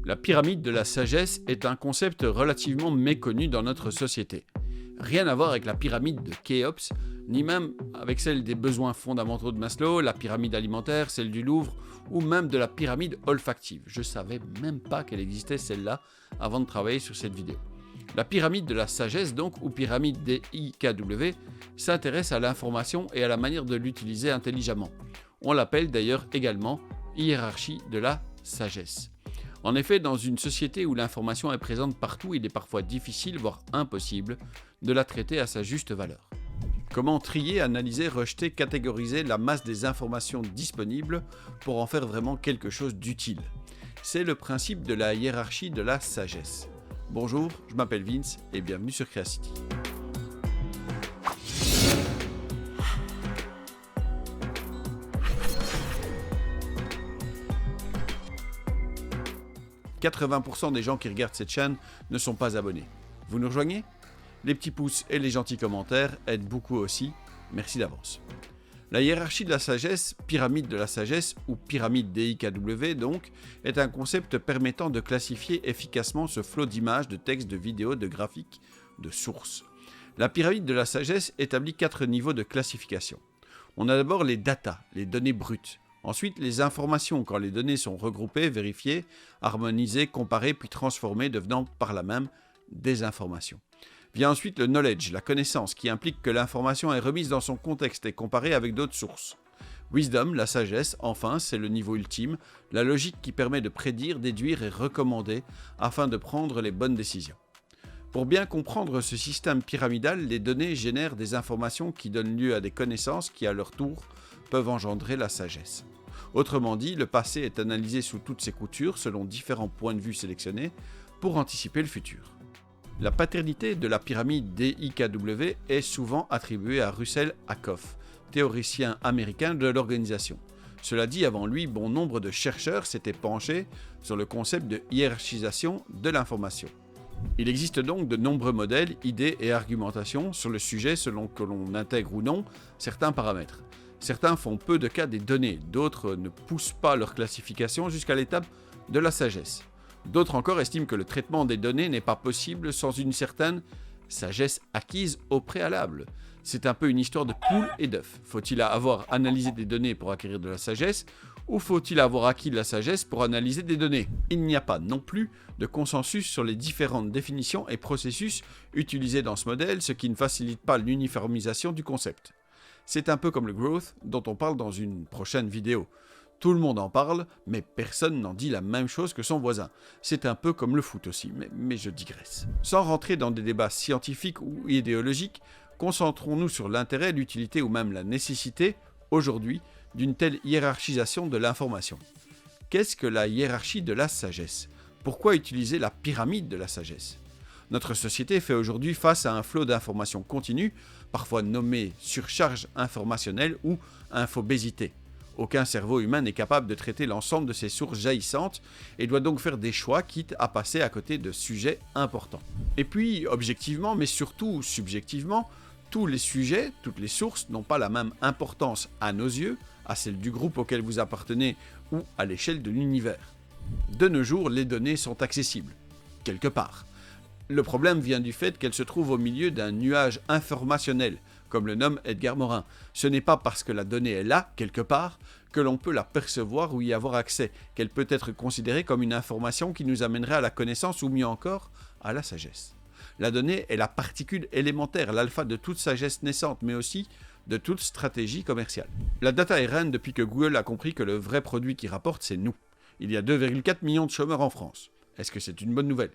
La pyramide de la sagesse est un concept relativement méconnu dans notre société. Rien à voir avec la pyramide de Khéops, ni même avec celle des besoins fondamentaux de Maslow, la pyramide alimentaire, celle du Louvre, ou même de la pyramide olfactive. Je savais même pas qu'elle existait celle-là avant de travailler sur cette vidéo. La pyramide de la sagesse donc, ou pyramide des IKW, s'intéresse à l'information et à la manière de l'utiliser intelligemment. On l'appelle d'ailleurs également hiérarchie de la sagesse. En effet, dans une société où l'information est présente partout, il est parfois difficile, voire impossible, de la traiter à sa juste valeur. Comment trier, analyser, rejeter, catégoriser la masse des informations disponibles pour en faire vraiment quelque chose d'utile? C'est le principe de la hiérarchie de la sagesse. Bonjour, je m'appelle Vince et bienvenue sur Creacity. « 80% des gens qui regardent cette chaîne ne sont pas abonnés. Vous nous rejoignez? Les petits pouces et les gentils commentaires aident beaucoup aussi. Merci d'avance. La hiérarchie de la sagesse, pyramide de la sagesse ou pyramide DIKW donc, est un concept permettant de classifier efficacement ce flot d'images, de textes, de vidéos, de graphiques, de sources. La pyramide de la sagesse établit 4 niveaux de classification. On a d'abord les data, les données brutes. Ensuite, les informations, quand les données sont regroupées, vérifiées, harmonisées, comparées, puis transformées, devenant par là même des informations. Vient ensuite le knowledge, la connaissance, qui implique que l'information est remise dans son contexte et comparée avec d'autres sources. Wisdom, la sagesse, enfin, c'est le niveau ultime, la logique qui permet de prédire, déduire et recommander afin de prendre les bonnes décisions. Pour bien comprendre ce système pyramidal, les données génèrent des informations qui donnent lieu à des connaissances qui, à leur tour, peuvent engendrer la sagesse. Autrement dit, le passé est analysé sous toutes ses coutures, selon différents points de vue sélectionnés, pour anticiper le futur. La paternité de la pyramide DIKW est souvent attribuée à Russell Ackoff, théoricien américain de l'organisation. Cela dit, avant lui, bon nombre de chercheurs s'étaient penchés sur le concept de hiérarchisation de l'information. Il existe donc de nombreux modèles, idées et argumentations sur le sujet selon que l'on intègre ou non certains paramètres. Certains font peu de cas des données, d'autres ne poussent pas leur classification jusqu'à l'étape de la sagesse. D'autres encore estiment que le traitement des données n'est pas possible sans une certaine sagesse acquise au préalable. C'est un peu une histoire de poule et d'œuf. Faut-il avoir analysé des données pour acquérir de la sagesse ou faut-il avoir acquis de la sagesse pour analyser des données? Il n'y a pas non plus de consensus sur les différentes définitions et processus utilisés dans ce modèle, ce qui ne facilite pas l'uniformisation du concept. C'est un peu comme le growth dont on parle dans une prochaine vidéo. Tout le monde en parle, mais personne n'en dit la même chose que son voisin. C'est un peu comme le foot aussi, mais je digresse. Sans rentrer dans des débats scientifiques ou idéologiques, concentrons-nous sur l'intérêt, l'utilité ou même la nécessité, aujourd'hui, d'une telle hiérarchisation de l'information. Qu'est-ce que la hiérarchie de la sagesse? Pourquoi utiliser la pyramide de la sagesse? Notre société fait aujourd'hui face à un flot d'informations continues, parfois nommé surcharge informationnelle ou infobésité. Aucun cerveau humain n'est capable de traiter l'ensemble de ces sources jaillissantes et doit donc faire des choix quitte à passer à côté de sujets importants. Et puis, objectivement, mais surtout subjectivement, tous les sujets, toutes les sources n'ont pas la même importance à nos yeux, à celle du groupe auquel vous appartenez ou à l'échelle de l'univers. De nos jours, les données sont accessibles, quelque part. Le problème vient du fait qu'elles se trouvent au milieu d'un nuage informationnel, comme le nomme Edgar Morin. Ce n'est pas parce que la donnée est là, quelque part, que l'on peut la percevoir ou y avoir accès, qu'elle peut être considérée comme une information qui nous amènerait à la connaissance ou mieux encore, à la sagesse. La donnée est la particule élémentaire, l'alpha de toute sagesse naissante, mais aussi de toute stratégie commerciale. La data est reine depuis que Google a compris que le vrai produit qui rapporte, c'est nous. Il y a 2,4 millions de chômeurs en France. Est-ce que c'est une bonne nouvelle ?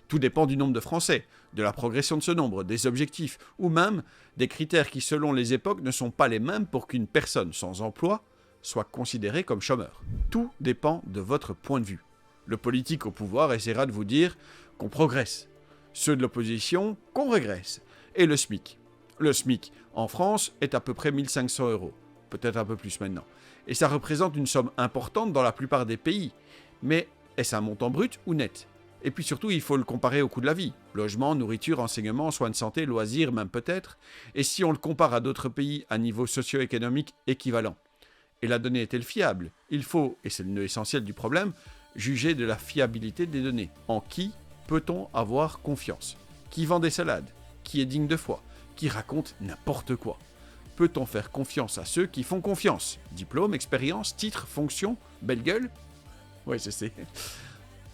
Tout dépend du nombre de Français, de la progression de ce nombre, des objectifs, ou même des critères qui, selon les époques, ne sont pas les mêmes pour qu'une personne sans emploi soit considérée comme chômeur. Tout dépend de votre point de vue. Le politique au pouvoir essaiera de vous dire qu'on progresse. Ceux de l'opposition, qu'on régresse. Et le SMIC. Le SMIC, en France, est à peu près 1 500 €. Peut-être un peu plus maintenant. Et ça représente une somme importante dans la plupart des pays. Mais est-ce un montant brut ou net ? Et puis surtout, il faut le comparer au coût de la vie. Logement, nourriture, enseignement, soins de santé, loisirs même peut-être. Et si on le compare à d'autres pays à niveau socio-économique équivalent. Et la donnée est-elle fiable? Il faut, et c'est le nœud essentiel du problème, juger de la fiabilité des données? En qui peut-on avoir confiance? Qui vend des salades? Qui est digne de foi? Qui raconte n'importe quoi? Peut-on faire confiance à ceux qui font confiance? Diplôme, expérience, titre, fonction, belle gueule? Ouais, je sais.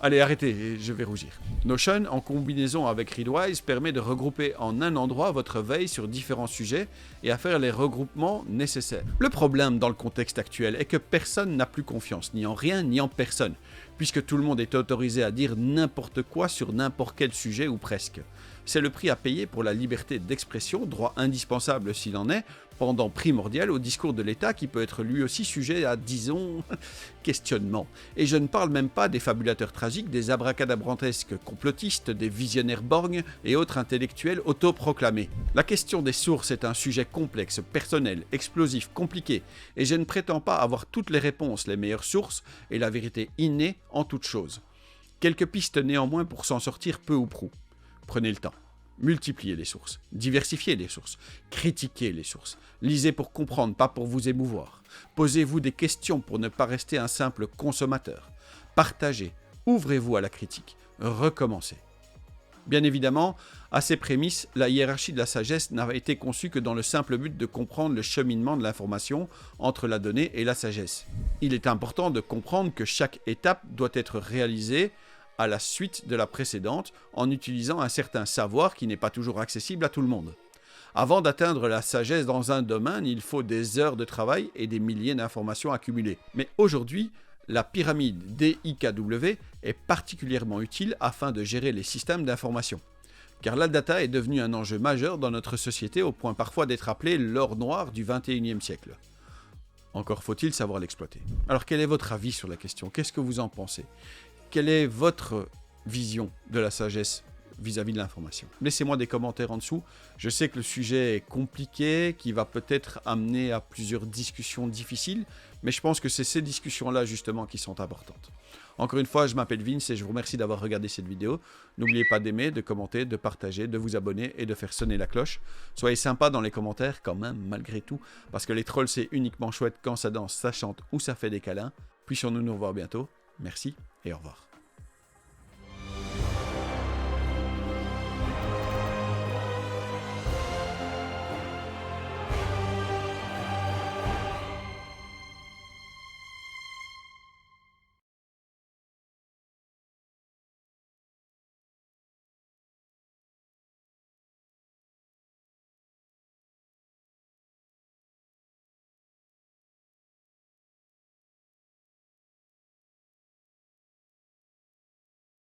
Allez, arrêtez, je vais rougir. Notion, en combinaison avec Readwise, permet de regrouper en un endroit votre veille sur différents sujets et à faire les regroupements nécessaires. Le problème dans le contexte actuel est que personne n'a plus confiance, ni en rien, ni en personne, puisque tout le monde est autorisé à dire n'importe quoi sur n'importe quel sujet ou presque. C'est le prix à payer pour la liberté d'expression, droit indispensable s'il en est, pendant primordial au discours de l'État qui peut être lui aussi sujet à, disons, questionnement. Et je ne parle même pas des fabulateurs tragiques, des abracadabrantesques complotistes, des visionnaires borgnes et autres intellectuels autoproclamés. La question des sources est un sujet complexe, personnel, explosif, compliqué, et je ne prétends pas avoir toutes les réponses, les meilleures sources et la vérité innée en toute chose. Quelques pistes néanmoins pour s'en sortir peu ou prou. Prenez le temps. Multipliez les sources, diversifiez les sources, critiquez les sources, lisez pour comprendre, pas pour vous émouvoir. Posez-vous des questions pour ne pas rester un simple consommateur. Partagez, ouvrez-vous à la critique, recommencez. Bien évidemment, à ces prémices, la hiérarchie de la sagesse n'a été conçue que dans le simple but de comprendre le cheminement de l'information entre la donnée et la sagesse. Il est important de comprendre que chaque étape doit être réalisée à la suite de la précédente en utilisant un certain savoir qui n'est pas toujours accessible à tout le monde. Avant d'atteindre la sagesse dans un domaine, il faut des heures de travail et des milliers d'informations accumulées. Mais aujourd'hui, la pyramide DIKW est particulièrement utile afin de gérer les systèmes d'information. Car la data est devenue un enjeu majeur dans notre société au point parfois d'être appelé l'or noir du XXIe siècle. Encore faut-il savoir l'exploiter. Alors quel est votre avis sur la question? Qu'est-ce que vous en pensez? Quelle est votre vision de la sagesse vis-à-vis de l'information? Laissez-moi des commentaires en dessous. Je sais que le sujet est compliqué, qui va peut-être amener à plusieurs discussions difficiles, mais je pense que c'est ces discussions-là justement qui sont importantes. Encore une fois, je m'appelle Vince et je vous remercie d'avoir regardé cette vidéo. N'oubliez pas d'aimer, de commenter, de partager, de vous abonner et de faire sonner la cloche. Soyez sympa dans les commentaires quand même, malgré tout, parce que les trolls c'est uniquement chouette quand ça danse, ça chante ou ça fait des câlins. Puissions-nous nous revoir bientôt. Merci et au revoir.